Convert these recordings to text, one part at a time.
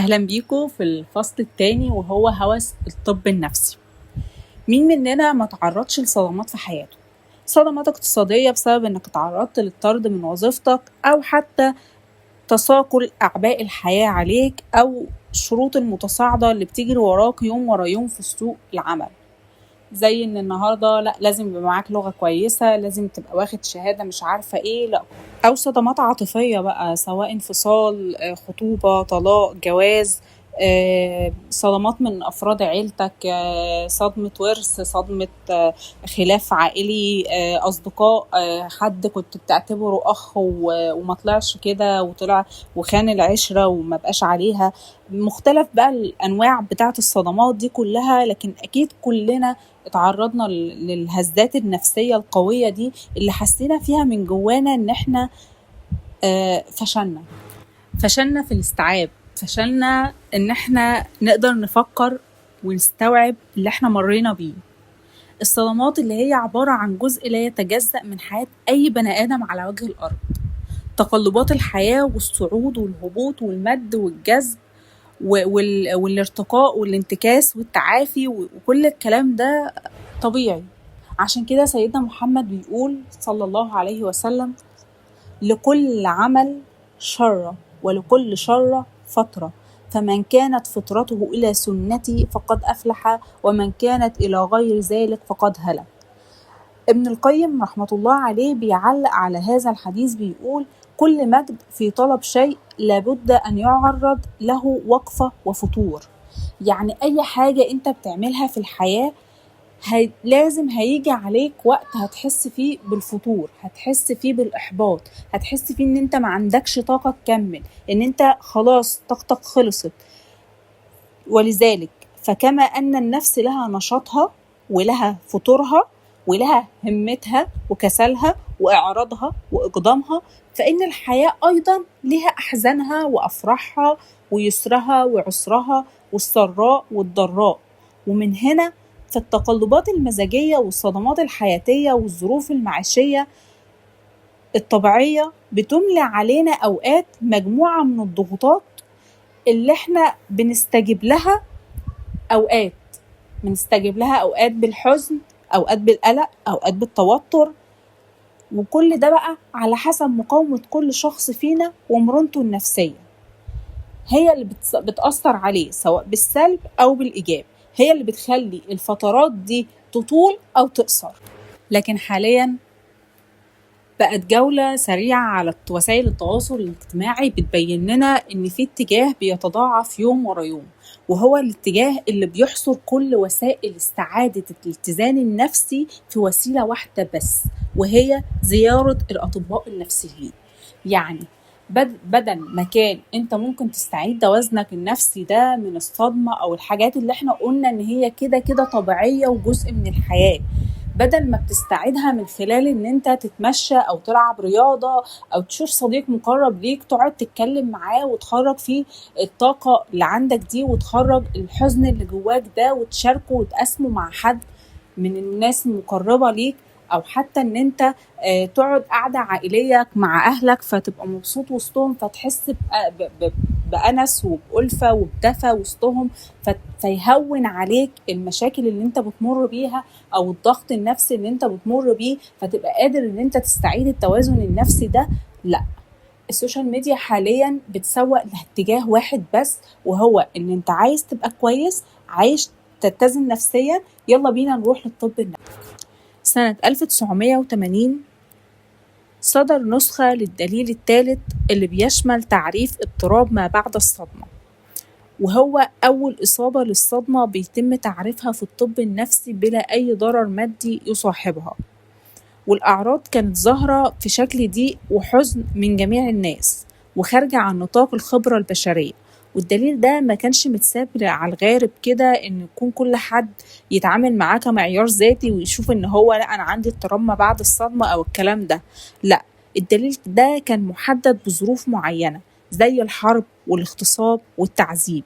أهلا بيكم في الفصل الثاني وهو هوس الطب النفسي. مين مننا ما تعرضش لصدمات في حياته؟ صدمات اقتصادية بسبب انك تعرضت للطرد من وظيفتك، أو حتى تساقل أعباء الحياة عليك، أو الشروط المتصاعدة اللي بتجري وراك يوم ورا يوم في سوق العمل، زي ان النهاردة لا لازم يبقى معاك لغة كويسة، لازم تبقى واخد شهادة مش عارفة ايه، لا. او صدمات عاطفية بقى، سواء انفصال، خطوبة، طلاق، جواز، صدمات من افراد عيلتك، صدمة ورث، صدمة خلاف عائلي، اصدقاء، حد كنت بتعتبره اخ وما طلعش كده، وطلع وخان العشرة وما بقاش عليها. مختلف بقى الانواع بتاعت الصدمات دي كلها، لكن اكيد كلنا اتعرضنا للهزات النفسية القوية دي اللي حسينا فيها من جوانا ان احنا فشلنا في الاستيعاب، فشلنا ان احنا نقدر نفكر ونستوعب اللي احنا مرينا بيه. الصدمات اللي هي عبارة عن جزء لا يتجزأ من حياة اي بني ادم على وجه الارض، تقلبات الحياة والصعود والهبوط والمد والجذب والارتقاء والانتكاس والتعافي، وكل الكلام ده طبيعي. عشان كده سيدنا محمد بيقول صلى الله عليه وسلم: لكل عمل شرة ولكل شرة فترة، فمن كانت فطرته إلى سنتي فقد أفلح، ومن كانت إلى غير ذلك فقد هلك. ابن القيم رحمة الله عليه بيعلق على هذا الحديث بيقول: كل مجد في طلب شيء لابد أن يعرض له وقفة وفتور. يعني أي حاجة أنت بتعملها في الحياة لازم هيجي عليك وقت هتحس فيه بالفتور، هتحس فيه بالإحباط، هتحس فيه ان انت ما عندكش طاقة تكمل، ان انت خلاص طاقتك خلصت. ولذلك فكما أن النفس لها نشاطها ولها فتورها ولها همتها وكسلها وإعراضها وإقدامها، فإن الحياة أيضا لها أحزانها وأفراحها ويسرها وعسرها والسراء والضراء. ومن هنا فالتقلبات المزاجية والصدمات الحياتية والظروف المعيشية الطبيعية بتملى علينا أوقات مجموعة من الضغوطات اللي احنا بنستجيب لها، أوقات بالحزن، أوقات بالقلق، أوقات بالتوتر. وكل ده بقى على حسب مقاومة كل شخص فينا ومرونته النفسية، هي اللي بتأثر عليه سواء بالسلب أو بالإيجاب، هي اللي بتخلي الفترات دي تطول أو تقصر. لكن حاليا بقت جولة سريعة على وسائل التواصل الاجتماعي بتبين لنا إن في اتجاه بيتضاعف يوم ورا يوم، وهو الاتجاه اللي بيحصر كل وسائل استعادة الاتزان النفسي في وسيلة واحدة بس، وهي زيارة الأطباء النفسيين. يعني بدل ما كان انت ممكن تستعيد توازنك النفسي ده من الصدمة او الحاجات اللي احنا قلنا ان هي كده كده طبيعية وجزء من الحياة، بدل ما بتستعيدها من خلال ان انت تتمشى او تلعب رياضة او تشوف صديق مقرب ليك تقعد تتكلم معاه وتخرج فيه الطاقة اللي عندك دي، وتخرج الحزن اللي جواك ده وتشاركه وتقسمه مع حد من الناس المقربة ليك، او حتى ان انت تقعد قعدة عائلية مع اهلك فتبقى مبسوط وسطهم، فتحس بأنس وبألفة وبدفى وسطهم، فيهون عليك المشاكل اللي انت بتمر بيها او الضغط النفسي اللي انت بتمر بيه، فتبقى قادر ان انت تستعيد التوازن النفسي ده. لا، السوشيال ميديا حاليا بتسوق لاتجاه واحد بس، وهو ان انت عايز تبقى كويس، عايز تتزن نفسيا، يلا بينا نروح للطب النفسي. سنة 1980 صدر نسخة للدليل الثالث اللي بيشمل تعريف اضطراب ما بعد الصدمة، وهو أول إصابة للصدمة بيتم تعريفها في الطب النفسي بلا أي ضرر مادي يصاحبها، والأعراض كانت ظاهرة في شكل ضيق وحزن من جميع الناس وخارجة عن نطاق الخبرة البشرية. والدليل ده ما كانش متساب على الغارب كده ان يكون كل حد يتعامل معاه كمعيار ذاتي ويشوف ان هو لا انا عندي اضطراب ما بعد الصدمة او الكلام ده. لا، الدليل ده كان محدد بظروف معينة زي الحرب والاغتصاب والتعذيب،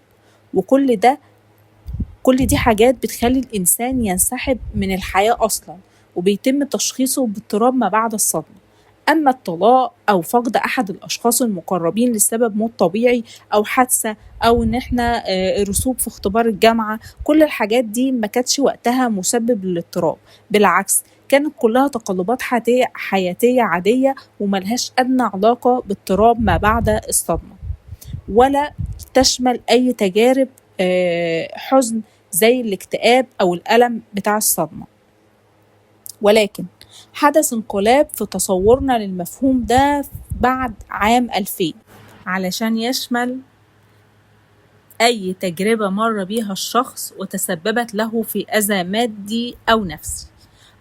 كل دي حاجات بتخلي الإنسان ينسحب من الحياة أصلا، وبيتم تشخيصه باضطراب ما بعد الصدمة. أما الطلاق أو فقد أحد الأشخاص المقربين لسبب موت طبيعي أو حادثة أو إن إحنا رسوب في اختبار الجامعة، كل الحاجات دي ما كانتش وقتها مسبب للاضطراب، بالعكس كانت كلها تقلبات حياتية عادية وملهاش أدنى علاقة باضطراب ما بعد الصدمة، ولا تشمل أي تجارب حزن زي الاكتئاب أو الألم بتاع الصدمة. ولكن حدث انقلاب في تصورنا للمفهوم ده بعد عام 2000 علشان يشمل أي تجربة مر بيها الشخص وتسببت له في أذى مادي أو نفسي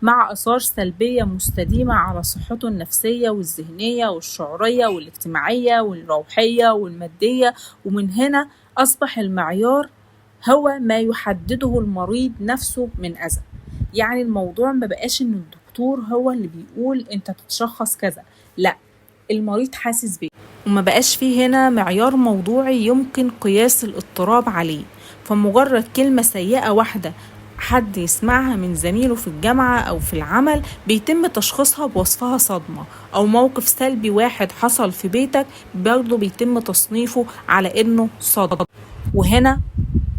مع آثار سلبية مستديمة على صحته النفسية والذهنية والشعورية والاجتماعية والروحية والمادية. ومن هنا أصبح المعيار هو ما يحدده المريض نفسه من أذى. يعني الموضوع ما بقاش إن الدكتور هو اللي بيقول أنت تتشخص كذا، لا، المريض حاسس بيه، وما بقاش فيه هنا معيار موضوعي يمكن قياس الاضطراب عليه. فمجرد كلمة سيئة واحدة حد يسمعها من زميله في الجامعة أو في العمل بيتم تشخيصها بوصفها صدمة، أو موقف سلبي واحد حصل في بيتك برضه بيتم تصنيفه على إنه صدمة. وهنا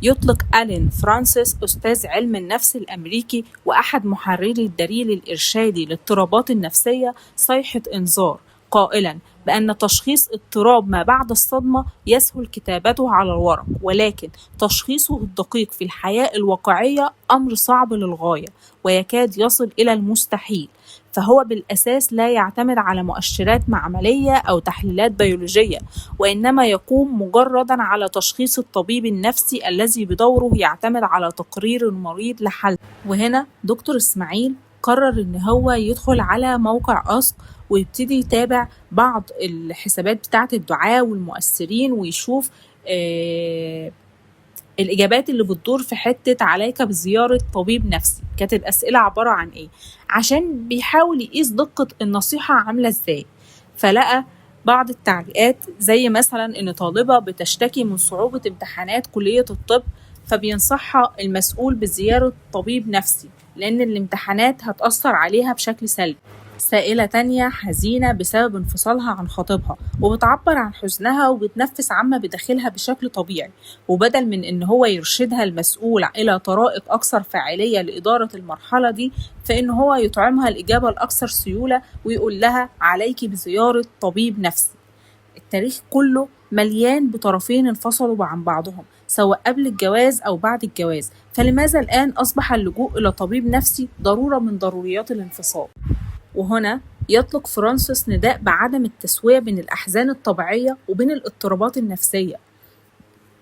يطلق ألين فرانسيس أستاذ علم النفس الأمريكي وأحد محرري الدليل الإرشادي للاضطرابات النفسية صيحة إنذار، قائلاً بأن تشخيص اضطراب ما بعد الصدمة يسهل كتابته على الورق، ولكن تشخيصه الدقيق في الحياة الواقعية أمر صعب للغاية ويكاد يصل إلى المستحيل. فهو بالأساس لا يعتمد على مؤشرات معملية أو تحليلات بيولوجية، وإنما يقوم مجرداً على تشخيص الطبيب النفسي الذي بدوره يعتمد على تقرير المريض لحل. وهنا دكتور إسماعيل قرر إن هو يدخل على موقع أسق ويبتدي يتابع بعض الحسابات بتاعة الدعاة والمؤثرين ويشوف الإجابات اللي بتدور في حتة عليك بزيارة طبيب نفسي كانت الأسئلة عبارة عن إيه، عشان بيحاول يقيس دقة النصيحة عاملة إزاي. فلقى بعض التعليقات زي مثلا إن طالبة بتشتكي من صعوبة امتحانات كلية الطب فبينصحها المسؤول بزيارة طبيب نفسي لأن الامتحانات هتأثر عليها بشكل سلبي. سائلة تانية حزينة بسبب انفصالها عن خطيبها وبتعبر عن حزنها وبتنفس عما بداخلها بشكل طبيعي، وبدل من إن هو يرشدها المسؤول إلى طرائق أكثر فاعلية لإدارة المرحلة دي فإن هو يطعمها الإجابة الأكثر سيولة ويقول لها عليك بزيارة طبيب نفسي. التاريخ كله مليان بطرفين انفصلوا عن بعضهم سواء قبل الجواز أو بعد الجواز، فلماذا الآن أصبح اللجوء إلى طبيب نفسي ضرورة من ضروريات الانفصال؟ وهنا يطلق فرانسيس نداء بعدم التسوية بين الأحزان الطبيعية وبين الاضطرابات النفسية،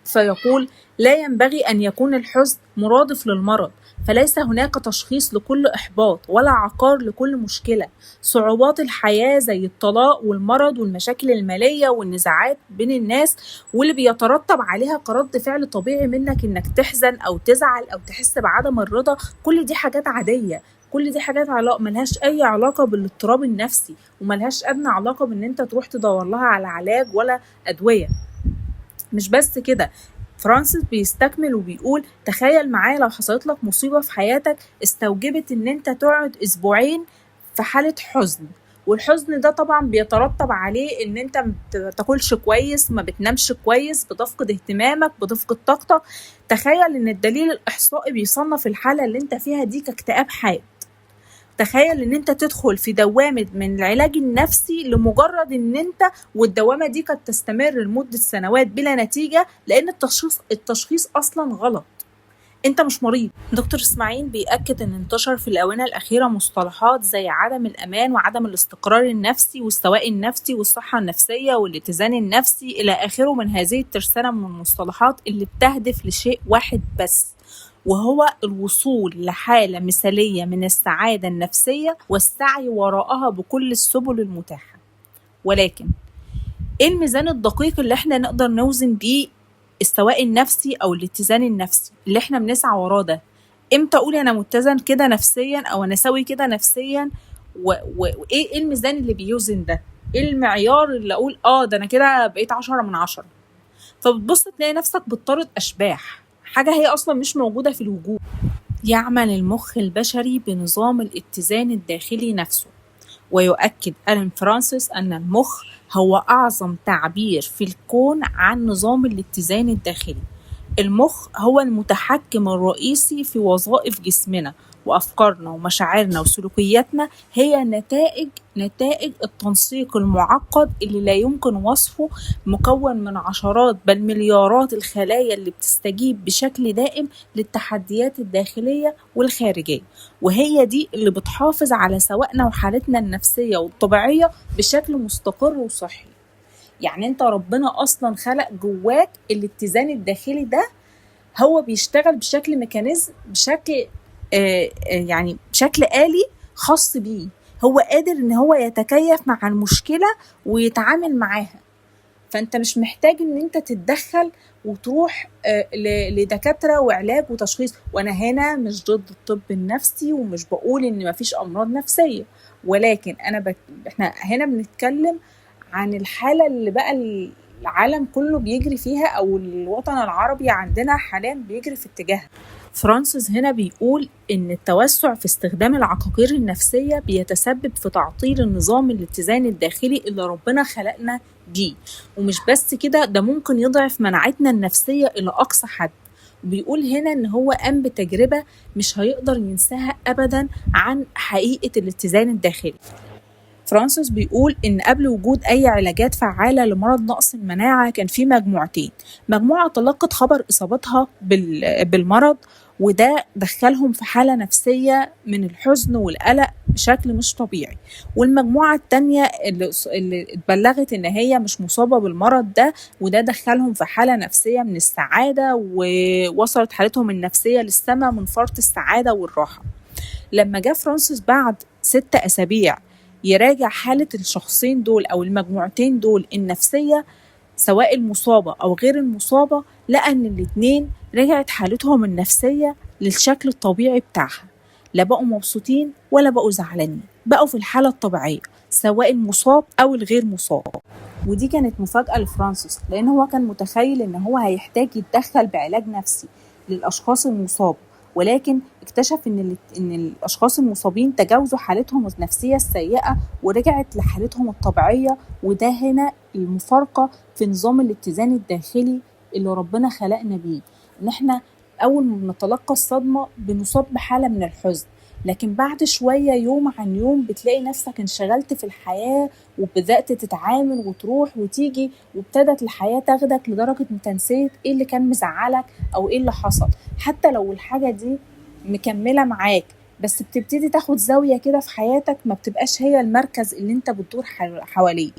فيقول لا ينبغي أن يكون الحزن مرادف للمرض، فليس هناك تشخيص لكل إحباط ولا عقار لكل مشكلة. صعوبات الحياة زي الطلاق والمرض والمشاكل المالية والنزاعات بين الناس واللي بيترتب عليها كرد فعل طبيعي منك إنك تحزن أو تزعل أو تحس بعدم الرضا، كل دي حاجات عادية، كل دي حاجات ملهاش أي علاقة بالاضطراب النفسي وملهاش أدنى علاقة بأن أنت تروح تدور لها على علاج ولا أدوية. مش بس كده، فرانسيس بيستكمل وبيقول تخيل معايا لو حصلت لك مصيبة في حياتك استوجبت ان انت تقعد اسبوعين في حالة حزن، والحزن ده طبعا بيترتب عليه ان انت ما بتاكلش كويس، ما بتنامش كويس، بتفقد اهتمامك، بتفقد طاقتك. تخيل ان الدليل الاحصائي بيصنف الحالة اللي انت فيها دي كاكتئاب حاد. تخيل ان انت تدخل في دوامة من العلاج النفسي لمجرد ان انت والدوامة دي قد تستمر لمدة سنوات بلا نتيجة لان التشخيص اصلا غلط، انت مش مريض. دكتور اسماعيل بيأكد ان انتشر في الآونة الأخيرة مصطلحات زي عدم الأمان وعدم الاستقرار النفسي والسواء النفسي والصحة النفسية والاتزان النفسي إلى آخره من هذه الترسانة من المصطلحات اللي بتهدف لشيء واحد بس، وهو الوصول لحالة مثالية من السعادة النفسية والسعي وراءها بكل السبل المتاحة. ولكن ايه الميزان الدقيق اللي احنا نقدر نوزن بيه السواء النفسي او الاتزان النفسي اللي احنا بنسعى وراه ده؟ امتى اقول انا متزن كده نفسيا او انا سوي كده نفسيا؟ وايه الميزان اللي بيوزن ده؟ ايه المعيار اللي اقول ده انا كده بقيت 10/10؟ فبتبص تلاقي نفسك بتطارد اشباح، حاجة هي أصلا مش موجودة في الوجود. يعمل المخ البشري بنظام الاتزان الداخلي نفسه، ويؤكد ألين فرانسيس أن المخ هو أعظم تعبير في الكون عن نظام الاتزان الداخلي. المخ هو المتحكم الرئيسي في وظائف جسمنا وأفكارنا ومشاعرنا وسلوكياتنا، هي نتائج التنسيق المعقد اللي لا يمكن وصفه، مكون من عشرات بل مليارات الخلايا اللي بتستجيب بشكل دائم للتحديات الداخلية والخارجية، وهي دي اللي بتحافظ على سوائنا وحالتنا النفسية والطبيعية بشكل مستقر وصحي. يعني انت ربنا اصلا خلق جواك الاتزان الداخلي ده، هو بيشتغل بشكل ميكانيزم، بشكل يعني بشكل آلي خاص بيه، هو قادر ان هو يتكيف مع المشكلة ويتعامل معاها. فانت مش محتاج ان انت تتدخل وتروح لدكاترة وعلاج وتشخيص. وانا هنا مش ضد الطب النفسي ومش بقول ان مفيش امراض نفسية، ولكن احنا هنا بنتكلم عن الحالة اللي بقى العالم كله بيجري فيها، او الوطن العربي عندنا حاليا بيجري في اتجاهها. فرانسيس هنا بيقول إن التوسع في استخدام العقاقير النفسية بيتسبب في تعطيل النظام الاتزان الداخلي اللي ربنا خلقنا بيه، ومش بس كده، ده ممكن يضعف مناعتنا النفسية إلى أقصى حد. وبيقول هنا إن هو قام بتجربة مش هيقدر ينساها أبدا عن حقيقة الاتزان الداخلي. فرانسيس بيقول إن قبل وجود أي علاجات فعالة لمرض نقص المناعة كان في مجموعتين، مجموعة تلقت خبر إصابتها بالمرض وده دخلهم في حالة نفسية من الحزن والقلق بشكل مش طبيعي، والمجموعة التانية اللي اتبلغت إن هي مش مصابة بالمرض ده، وده دخلهم في حالة نفسية من السعادة، ووصلت حالتهم النفسية للسماء من فرط السعادة والراحة. لما جاء فرانسيس بعد 6 أسابيع يراجع حالة الشخصين دول أو المجموعتين دول النفسية، سواء المصابة أو غير المصابة، لقى إن الاتنين رجعت حالتهم النفسية للشكل الطبيعي بتاعها، لا بقوا مبسوطين ولا بقوا زعلانين، بقوا في الحالة الطبيعية سواء المصاب أو الغير مصاب. ودي كانت مفاجأة لفرانسيس، لأن هو كان متخيل إن هو هيحتاج يتدخل بعلاج نفسي للأشخاص المصابة، ولكن اكتشف إن الأشخاص المصابين تجاوزوا حالتهم النفسية السيئة ورجعت لحالتهم الطبيعية. وده هنا المفارقة في نظام الاتزان الداخلي اللي ربنا خلقنا بيه، إن احنا أول ما بنتلقى الصدمة بنصاب بحالة من الحزن، لكن بعد شوية يوم عن يوم بتلاقي نفسك انشغلت في الحياة وبدأت تتعامل وتروح وتيجي، وابتدت الحياة تاخدك لدرجة انت نسيت ايه اللي كان مزعلك او ايه اللي حصل، حتى لو الحاجة دي مكملة معاك، بس بتبتدي تاخد زاوية كده في حياتك، ما بتبقاش هي المركز اللي انت بتدور حواليه.